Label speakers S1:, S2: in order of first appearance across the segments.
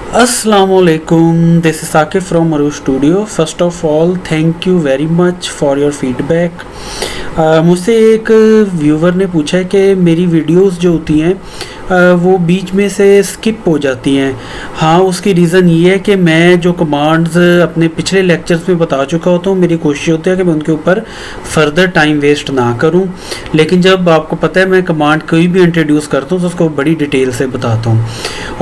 S1: Assalamualaikum, this is Saqib from Maru Studio. First of all, thank you very much for your feedback. मुझसे एक viewer ने पूछा है कि मेरी वीडियोस जो होती हैं वो बीच में से स्किप हो जाती हैं। हाँ, उसकी रीज़न ये है कि मैं जो कमांड्स अपने पिछले लेक्चर्स में बता चुका होता हूँ, मेरी कोशिश होती है कि मैं उनके ऊपर फर्दर टाइम वेस्ट ना करूँ। लेकिन जब आपको पता है मैं कमांड कोई भी इंट्रोड्यूस करता हूँ तो उसको बड़ी डिटेल से बताता हूँ।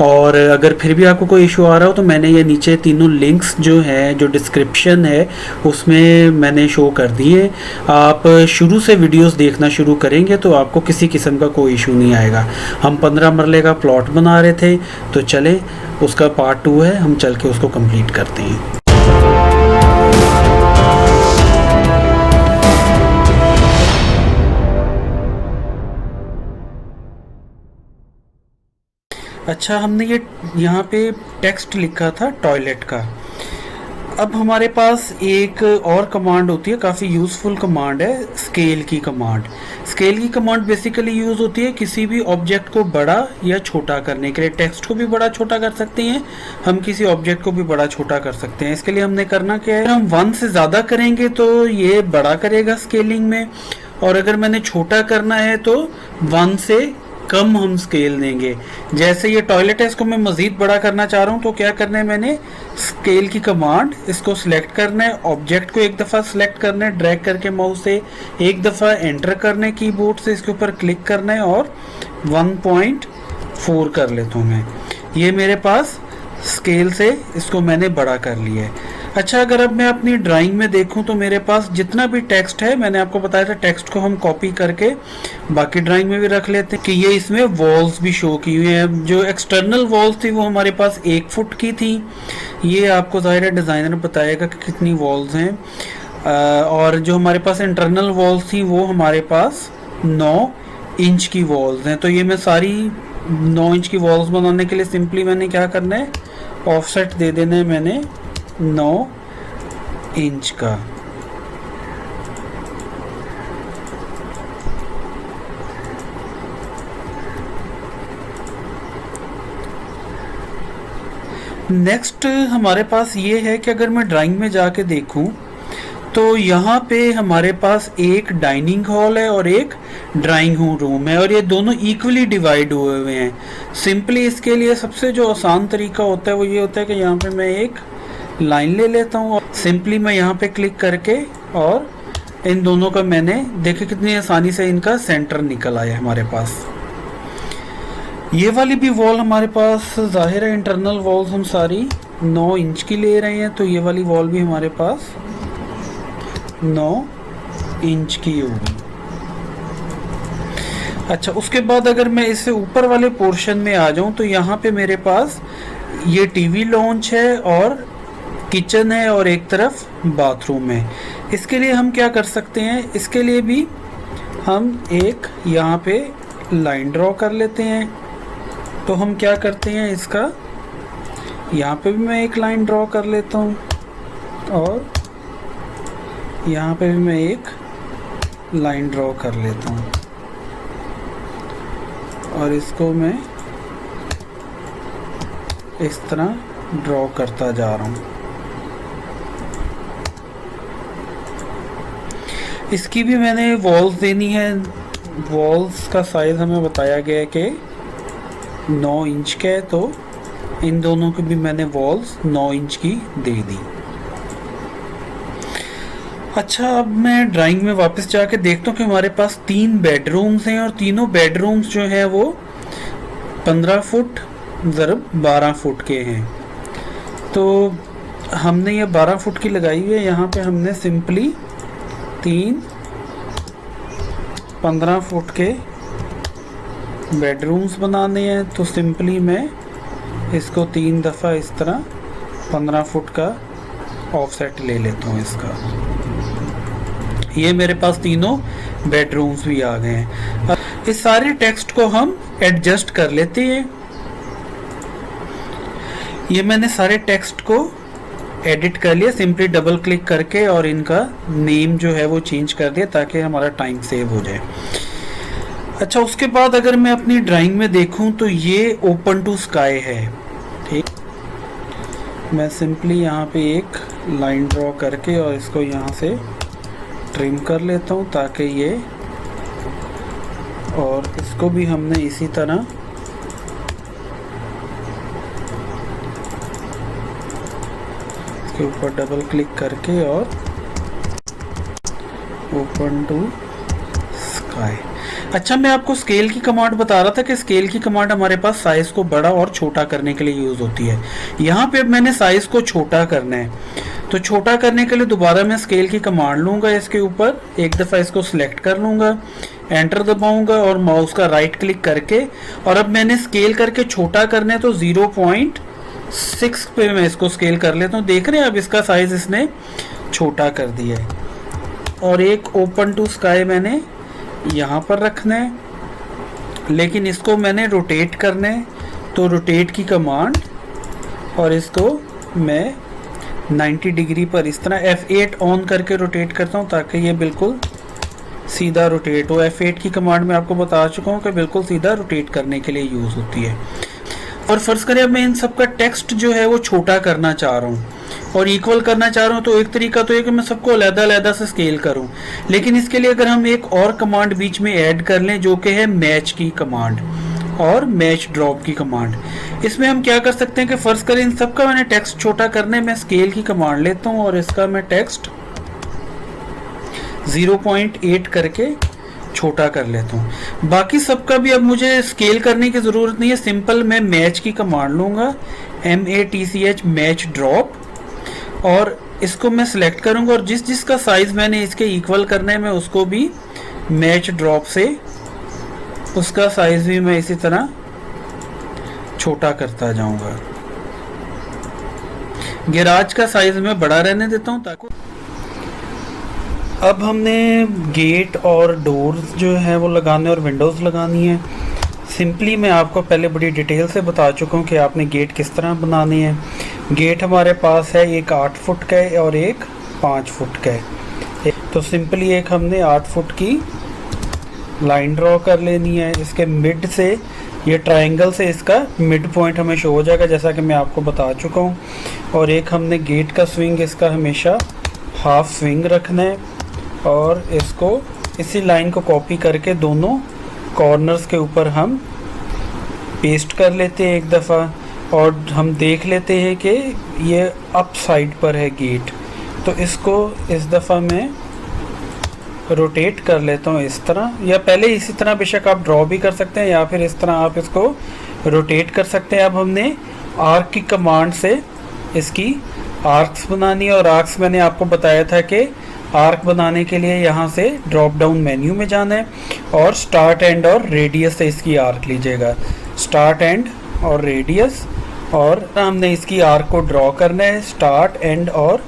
S1: और अगर फिर भी आपको कोई इशू आ रहा हो तो मैंने ये नीचे तीनों लिंक्स जो हैं, जो डिस्क्रिप्शन है उसमें मैंने शो कर दिए। आप शुरू से वीडियोस देखना शुरू करेंगे तो आपको किसी किस्म का कोई इशू नहीं आएगा। हम 15 मरले का प्लॉट बना रहे थे, तो चले उसका पार्ट 2 है, हम चल के उसको कंप्लीट करते हैं। अच्छा, हमने ये यहाँ पे टेक्स्ट लिखा था टॉयलेट का। अब हमारे पास एक और कमांड होती है, काफ़ी यूज़फुल कमांड है, स्केल की कमांड। स्केल की कमांड बेसिकली यूज़ होती है किसी भी ऑब्जेक्ट को बड़ा या छोटा करने के लिए। टेक्स्ट को भी बड़ा छोटा कर सकते हैं हम, किसी ऑब्जेक्ट को भी बड़ा छोटा कर सकते हैं। इसके लिए हमने करना क्या है, हम 1 से ज़्यादा करेंगे तो ये बड़ा करेगा स्केलिंग में, और अगर मैंने छोटा करना है तो 1 से कम हम स्केल देंगे। जैसे ये टॉयलेट है, इसको मैं मज़ीद बड़ा करना चाह रहा हूँ तो क्या करना है, मैंने स्केल की कमांड, इसको सिलेक्ट करना है, ऑब्जेक्ट को एक दफ़ा सिलेक्ट करना है ड्रैग करके माउस से, एक दफ़ा एंटर करना है कीबोर्ड से, इसके ऊपर क्लिक करना है और 1.4 कर लेता हूँ मैं। ये मेरे पास स्केल से इसको मैंने बड़ा कर लिया है। अच्छा, अगर अब मैं अपनी ड्राइंग में देखूं तो मेरे पास जितना भी टेक्स्ट है, मैंने आपको बताया था टेक्स्ट को हम कॉपी करके बाकी ड्राइंग में भी रख लेते हैं कि ये इसमें वॉल्स भी शो की हुई हैं। जो एक्सटर्नल वॉल्स थी वो हमारे पास 1 फुट की थी। ये आपको ज़ाहिर है डिज़ाइनर बताएगा कि कितनी वॉल्स हैं। और जो हमारे पास इंटरनल वॉल्स थी वो हमारे पास 9 इंच की वॉल्स हैं। तो ये मैं सारी 9 इंच की वॉल्स बनाने के लिए सिंपली मैंने क्या करना है, ऑफसेट दे देना है मैंने 9 इंच का। नेक्स्ट हमारे पास ये है कि अगर मैं ड्राइंग में जाके देखूं तो यहाँ पे हमारे पास एक डाइनिंग हॉल है और एक ड्राइंग रूम है, और ये दोनों इक्वली डिवाइड हुए हुए हैं। सिंपली इसके लिए सबसे जो आसान तरीका होता है वो ये होता है कि यहाँ पे मैं एक लाइन ले लेता हूँ और सिंपली मैं यहाँ पे क्लिक करके और इन दोनों का मैंने देखे कितनी आसानी से इनका सेंटर निकल आया हमारे पास। ये वाली भी वॉल हमारे पास जाहिर है इंटरनल वॉल्स हम सारी 9 इंच की ले रहे हैं, तो ये वाली वॉल भी हमारे पास 9 इंच की होगी। अच्छा, उसके बाद अगर मैं इससे ऊपर वाले पोर्शन में आ जाऊं तो यहाँ पे मेरे पास ये टीवी लॉन्च है और किचन है और एक तरफ बाथरूम है। इसके लिए हम क्या कर सकते हैं, इसके लिए भी हम एक यहाँ पे लाइन ड्रॉ कर लेते हैं। तो हम क्या करते हैं, इसका यहाँ पे भी मैं एक लाइन ड्रॉ कर लेता हूँ और यहाँ पे भी मैं एक लाइन ड्रॉ कर लेता हूँ और इसको मैं इस तरह ड्रॉ करता जा रहा हूँ। इसकी भी मैंने वॉल्स देनी है। वॉल्स का साइज़ हमें बताया गया है कि 9 इंच का है, तो इन दोनों की भी मैंने वॉल्स 9 इंच की दे दी। अच्छा, अब मैं ड्राइंग में वापस जाके देखता हूँ कि हमारे पास 3 बेडरूम्स हैं और तीनों बेडरूम्स जो हैं वो 15 फुट ज़रब 12 फुट के हैं। तो हमने ये 12 फुट की लगाई हुई है। यहाँ पे हमने सिंपली 3 15 फुट के बेडरूम्स बनाने हैं, तो सिंपली मैं इसको 3 दफ़ा इस तरह 15 फुट का ऑफसेट ले लेता हूँ इसका। ये मेरे पास तीनों बेडरूम्स भी आ गए हैं। अब इस सारे टेक्स्ट को हम एडजस्ट कर लेते हैं। ये मैंने सारे टेक्स्ट को एडिट कर लिया, सिंपली डबल क्लिक करके और इनका नेम जो है वो चेंज कर दिया ताकि हमारा टाइम सेव हो जाए। अच्छा, उसके बाद अगर मैं अपनी ड्राइंग में देखूं तो ये ओपन टू स्काई है, ठीक। मैं सिंपली यहाँ पे एक लाइन ड्रॉ करके और इसको यहाँ से ट्रिम कर लेता हूँ ताकि ये, और इसको भी हमने इसी तरह इसके ऊपर डबल क्लिक करके और ओपन टू स्काई। अच्छा, मैं आपको स्केल की कमांड बता रहा था कि स्केल की कमांड हमारे पास साइज को बड़ा और छोटा करने के लिए यूज होती है। यहाँ पे अब मैंने साइज को छोटा करना है, तो छोटा करने के लिए दोबारा मैं स्केल की कमांड लूंगा, इसके ऊपर एक दफ़ा इसको सिलेक्ट कर लूंगा, एंटर दबाऊंगा और माउस का राइट क्लिक करके, और अब मैंने स्केल करके छोटा करना है तो 0.6 पे मैं इसको स्केल कर लेता हूँ। देख रहे हैं अब इसका साइज इसने छोटा कर दिया है। और एक ओपन टू स्काई मैंने यहाँ पर रखना है, लेकिन इसको मैंने रोटेट करना है, तो रोटेट की कमांड, और इसको मैं 90 डिग्री पर इस तरह F8 ऑन करके रोटेट करता हूँ ताकि ये बिल्कुल सीधा रोटेट हो। F8 की कमांड मैं आपको बता चुका हूँ कि बिल्कुल सीधा रोटेट करने के लिए यूज़ होती है। और फर्ज करें अब मैं इन सब का टेक्स्ट जो है वो छोटा करना चाह रहा हूँ और इक्वल करना चाह रहा हूँ, तो एक तरीका तो है कि मैं सबको अलग-अलग से स्केल करूँ, लेकिन इसके लिए अगर हम एक और कमांड बीच में ऐड कर लें जो कि है मैच की कमांड और मैच ड्रॉप की कमांड। इसमें हम क्या कर सकते हैं कि फर्ज करें इन सब का मैंने टेक्स्ट छोटा करने, मैं स्केल की कमांड लेता हूँ और इसका मैं टेक्स्ट 0.8 करके छोटा कर लेता हूँ। बाकी सबका भी अब मुझे स्केल करने की ज़रूरत नहीं है, सिंपल मैं मैच की कमांड लूँगा, MATCH मैच ड्रॉप, और इसको मैं सिलेक्ट करूँगा और जिस जिसका साइज़ मैंने इसके इक्वल करना है मैं उसको भी मैच ड्रॉप से उसका साइज़ भी मैं इसी तरह छोटा करता जाऊँगा। गैराज का साइज़ मैं बड़ा रहने देता हूँ ताकि अब हमने गेट और डोर्स जो है वो लगाने और विंडोज़ लगानी है। सिंपली मैं आपको पहले बड़ी डिटेल से बता चुका हूँ कि आपने गेट किस तरह बनाने हैं। गेट हमारे पास है एक 8 फुट का है और एक 5 फुट का है। तो सिंपली एक हमने 8 फुट की लाइन ड्रॉ कर लेनी है। इसके मिड से, ये ट्रायंगल से इसका मिड पॉइंट हमें शो हो जाएगा जैसा कि मैं आपको बता चुका हूँ। और एक हमने गेट का स्विंग इसका हमेशा हाफ स्विंग रखना है और इसको इसी लाइन को कॉपी करके दोनों कॉर्नर्स के ऊपर हम पेस्ट कर लेते हैं एक दफ़ा, और हम देख लेते हैं कि ये अप साइड पर है गेट, तो इसको इस दफ़ा मैं रोटेट कर लेता हूँ इस तरह, या पहले इसी तरह बेशक आप ड्रॉ भी कर सकते हैं या फिर इस तरह आप इसको रोटेट कर सकते हैं। अब हमने आर्क की कमांड से इसकी आर्क्स बनानी है, और आर्क्स मैंने आपको बताया था कि आर्क बनाने के लिए यहाँ से ड्रॉप डाउन मेन्यू में जाना है और स्टार्ट एंड और रेडियस से इसकी आर्क लीजिएगा, स्टार्ट एंड और रेडियस, और हमने इसकी आर्क को ड्रॉ करना है, स्टार्ट एंड और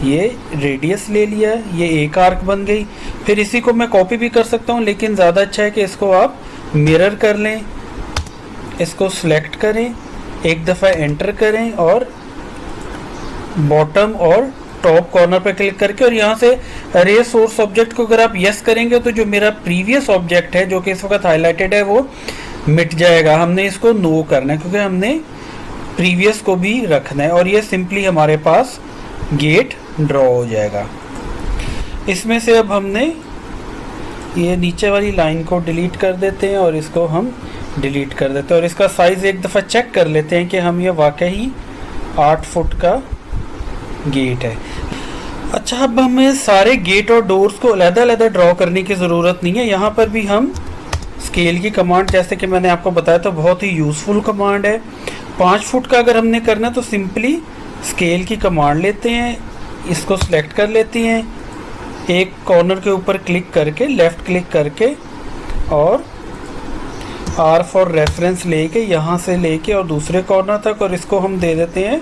S1: ये रेडियस ले लिया, ये एक आर्क बन गई। फिर इसी को मैं कॉपी भी कर सकता हूँ, लेकिन ज़्यादा अच्छा है कि इसको आप मिरर कर लें, इसको सिलेक्ट करें, एक दफ़ा एंटर करें और बॉटम और टॉप कॉर्नर पर क्लिक करके, और यहाँ से अरे सोर्स ऑब्जेक्ट को अगर आप यस करेंगे तो जो मेरा प्रीवियस ऑब्जेक्ट है जो कि इस वक्त हाईलाइटेड है वो मिट जाएगा। हमने इसको नो करना है क्योंकि हमने प्रीवियस को भी रखना है, और ये सिंपली हमारे पास गेट ड्रॉ हो जाएगा। इसमें से अब हमने ये नीचे वाली लाइन को डिलीट कर देते हैं और इसको हम डिलीट कर देते हैं, और इसका साइज़ एक दफ़ा चेक कर लेते हैं कि हम ये वाकई 8 फुट का गेट है। अच्छा, अब हमें सारे गेट और डोर्स को अलग-अलग ड्रॉ करने की ज़रूरत नहीं है। यहाँ पर भी हम स्केल की कमांड, जैसे कि मैंने आपको बताया था, बहुत ही यूज़फुल कमांड है। 5 फुट का अगर हमने करना तो सिंपली स्केल की कमांड लेते हैं, इसको सिलेक्ट कर लेते हैं, एक कॉर्नर के ऊपर क्लिक करके लेफ़्ट क्लिक करके और R फॉर रेफरेंस लेके यहाँ से लेके और दूसरे कॉर्नर तक, और इसको हम दे देते हैं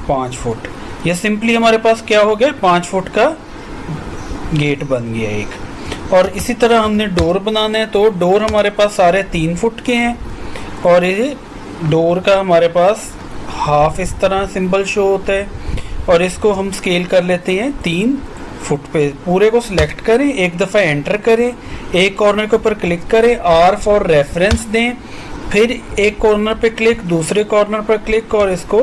S1: 5 फुट। ये सिंपली हमारे पास क्या हो गया, 5 फुट का गेट बन गया एक। और इसी तरह हमने डोर बनाना है, तो डोर हमारे पास सारे 3 फुट के हैं, और ये डोर का हमारे पास हाफ इस तरह सिंबल शो होता है, और इसको हम स्केल कर लेते हैं 3 फुट पे। पूरे को सिलेक्ट करें, एक दफ़ा एंटर करें, एक कॉर्नर के ऊपर क्लिक करें, R फॉर रेफरेंस दें, फिर एक कॉर्नर पे क्लिक, दूसरे कॉर्नर पर क्लिक, और इसको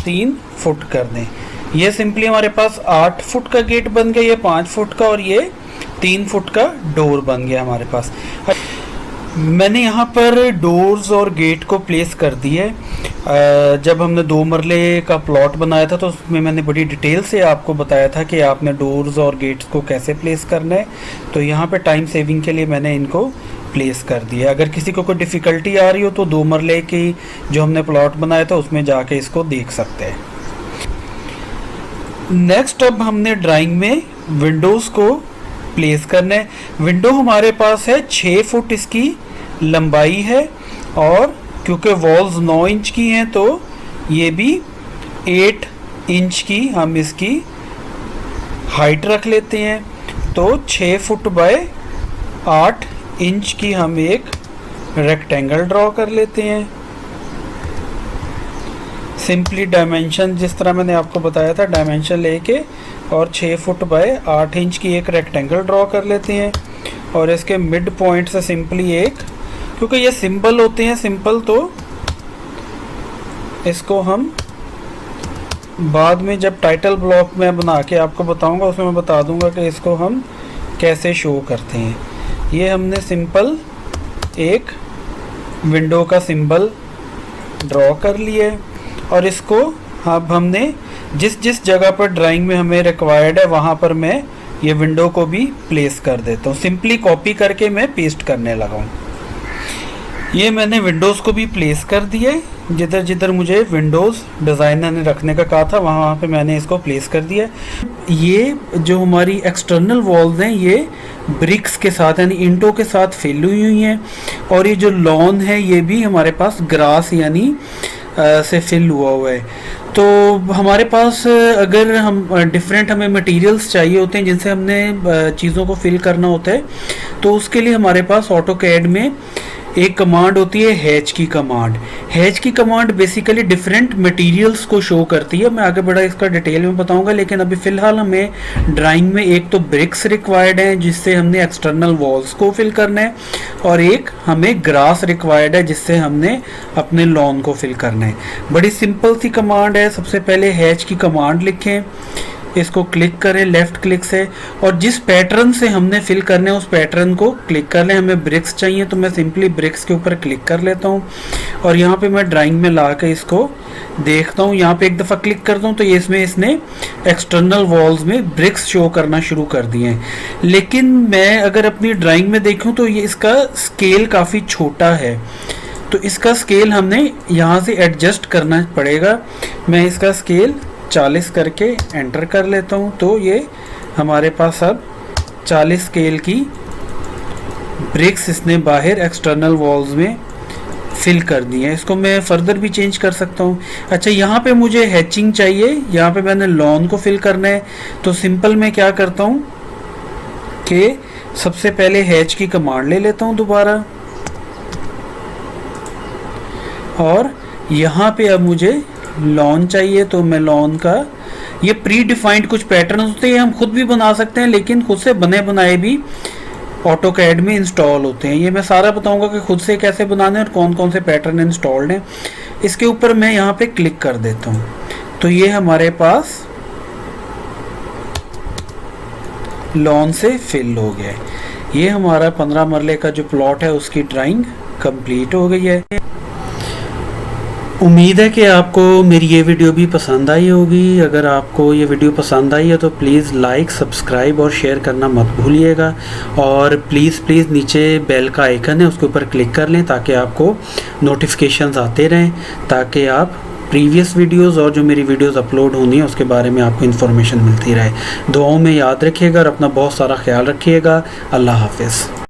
S1: 3 फुट कर दें। ये सिंपली हमारे पास 8 फुट का गेट बन गया, ये 5 फुट का और ये 3 फुट का डोर बन गया हमारे पास। मैंने यहाँ पर डोर्स और गेट को प्लेस कर दिया है। जब हमने 2 मरले का प्लॉट बनाया था तो उसमें मैंने बड़ी डिटेल से आपको बताया था कि आपने डोर्स और गेट्स को कैसे प्लेस करना है। तो यहाँ पे टाइम सेविंग के लिए मैंने इनको प्लेस कर दिया। अगर किसी को कोई डिफ़िकल्टी आ रही हो तो 2 मरले की जो हमने प्लॉट बनाया था उसमें जाके इसको देख सकते हैं। नेक्स्ट अब हमने ड्राइंग में विंडोज़ को प्लेस करना है। विंडो हमारे पास है 6 फुट इसकी लंबाई है और क्योंकि वॉल्स 9 इंच की हैं तो ये भी 8 इंच की हम इसकी हाइट रख लेते हैं। तो 6 फुट बाय 8 इंच की हम एक रेक्टेंगल ड्रॉ कर लेते हैं। सिंपली डायमेंशन जिस तरह मैंने आपको बताया था डायमेंशन लेके और 6 फुट बाय 8 इंच की एक रेक्टेंगल ड्रॉ कर लेते हैं। और इसके मिड पॉइंट से सिंपली एक, क्योंकि ये सिंपल होते हैं सिंपल, तो इसको हम बाद में जब टाइटल ब्लॉक में बना के आपको बताऊंगा उसमें मैं बता दूंगा कि इसको हम कैसे शो करते हैं। ये हमने सिंपल एक विंडो का सिंबल ड्रॉ कर लिया है और इसको अब हमने जिस जिस जगह पर ड्राइंग में हमें रिक्वायर्ड है वहाँ पर मैं ये विंडो को भी प्लेस कर देता हूँ। सिंपली कॉपी करके मैं पेस्ट करने लगा हूँ। ये मैंने विंडोज़ को भी प्लेस कर दिया है। जिधर जिधर मुझे विंडोज़ डिज़ाइनर ने रखने का कहा था वहाँ पे मैंने इसको प्लेस कर दिया है। ये जो हमारी एक्सटर्नल वॉल्स हैं ये ब्रिक्स के साथ यानी ईंटों के साथ फिल हुई हैं और ये जो लॉन है ये भी हमारे पास ग्रास यानी से फिल हुआ है। तो हमारे पास अगर हम डिफरेंट हमें मटेरियल्स चाहिए होते हैं जिनसे हमने चीज़ों को फिल करना होता है तो उसके लिए हमारे पास ऑटोकैड में एक कमांड होती है हैच की कमांड। हैच की कमांड बेसिकली डिफरेंट मटेरियल्स को शो करती है। मैं आगे बढ़ा इसका डिटेल में बताऊंगा, लेकिन अभी फ़िलहाल हमें ड्राइंग में एक तो ब्रिक्स रिक्वायर्ड हैं जिससे हमने एक्सटर्नल वॉल्स को फिल करना है और एक हमें ग्रास रिक्वायर्ड है जिससे हमने अपने लॉन को फिल करना है। बड़ी सिंपल सी कमांड है। सबसे पहले हैच की कमांड लिखें, इसको क्लिक करें लेफ़्ट क्लिक से और जिस पैटर्न से हमने फिल करने उस पैटर्न को क्लिक कर लें। हमें ब्रिक्स चाहिए तो मैं सिंपली ब्रिक्स के ऊपर क्लिक कर लेता हूँ और यहाँ पे मैं ड्राइंग में ला के इसको देखता हूँ। यहाँ पे एक दफ़ा क्लिक करता हूँ तो ये इसने एक्सटर्नल वॉल्स में ब्रिक्स शो करना शुरू कर दिए हैं। लेकिन मैं अगर अपनी ड्राइंग में देखूँ तो ये इसका स्केल काफ़ी छोटा है तो इसका स्केल हमने यहाँ से एडजस्ट करना पड़ेगा। मैं इसका स्केल 40 करके एंटर कर लेता हूँ तो ये हमारे पास अब 40 स्केल की ब्रिक्स इसने बाहर एक्सटर्नल वॉल्स में फिल कर दी है। इसको मैं फर्दर भी चेंज कर सकता हूँ। अच्छा, यहाँ पे मुझे हैचिंग चाहिए, यहाँ पे मैंने लॉन को फिल करना है तो सिंपल मैं क्या करता हूँ कि सबसे पहले हैच की कमांड ले लेता हूँ दोबारा और यहाँ पे अब मुझे लॉन चाहिए तो मैं लॉन का ये प्री डिफाइंड कुछ पैटर्न होते हैं हम खुद भी बना सकते हैं लेकिन खुद से बने बनाए भी ऑटोकैड में इंस्टॉल होते हैं। ये मैं सारा बताऊंगा कि खुद से कैसे बनाने और कौन कौन से पैटर्न इंस्टॉल्ड हैं। इसके ऊपर मैं यहाँ पे क्लिक कर देता हूँ तो ये हमारे पास लॉन से फिल हो गया है। ये हमारा 15 मरले का जो प्लॉट है उसकी ड्राइंग कंप्लीट हो गई है। उम्मीद है कि आपको मेरी ये वीडियो भी पसंद आई होगी। अगर आपको ये वीडियो पसंद आई है तो प्लीज़ लाइक, सब्सक्राइब और शेयर करना मत भूलिएगा और प्लीज़ नीचे बेल का आइकन है उसके ऊपर क्लिक कर लें ताकि आपको नोटिफिकेशंस आते रहें, ताकि आप प्रीवियस वीडियोस और जो मेरी वीडियोस अपलोड होनी है उसके बारे में आपको इन्फॉर्मेशन मिलती रहे। दुआओं में याद रखिएगा और अपना बहुत सारा ख्याल रखिएगा। अल्लाह हाफ़िज़।